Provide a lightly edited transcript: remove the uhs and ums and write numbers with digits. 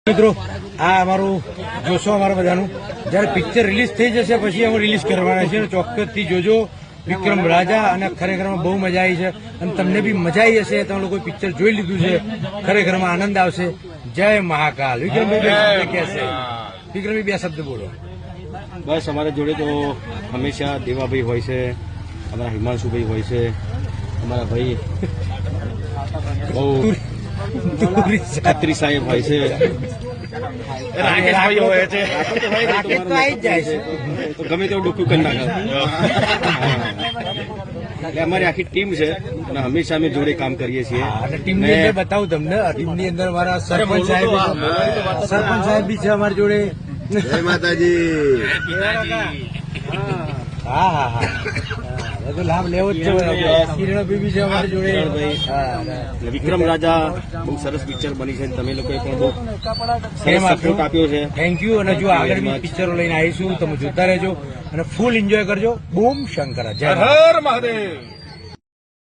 મિત્રો આ અમારું જોશો અમારા બધાનું જયારે પિક્ચર રિલીઝ થઈ જશે પછી અમે રિલીઝ કરવાના છે ચોક્કસથી જોજો વિક્રમ રાજા અને ખરેખરમાં બહુ મજા આવી છે અને તમને બી મજા આવી હશે તમે લોકો પિક્ચર જોઈ લીધું છે ખરેખરમાં આનંદ આવશે જય મહાકાલ વિક્રમભાઈ કહેશે વિક્રમભાઈ બે શબ્દ બોલો બસ અમારા જોડે તો હંમેશા દેવાભાઈ હોય છે અમારા હિમાંશુભાઈ હોય છે અમારા ભાઈ બહુ ખાત્રી સાહેબ હોય છે રાકેશભાઈ હોય છે તો ગમે તેવું ડોક્યુ કરી નાખે એટલે અમારી આખી ટીમ છે અને હંમેશા અમે જોડે કામ કરીએ છીએ ટીમની અંદર બતાવું તમને ટીમની અંદર મારા સરપંચ સાહેબ બી છે અમારી જોડે જય માતાજી હા હા હા તો લાભ લેવો જ છે કિરણ બેબી છે અમારી જોડે વિક્રમ રાજા બહુ સરસ પિક્ચર બની છે તમે લોકોએ પણ બહુ સપોર્ટ આપ્યો છે થેન્ક યુ અને જો આગળ બી પિક્ચરો લઈને આવીશું તમે જોતા રહેજો અને ફૂલ એન્જોય કરજો બૂમ શંકર જય હર મહાદેવ.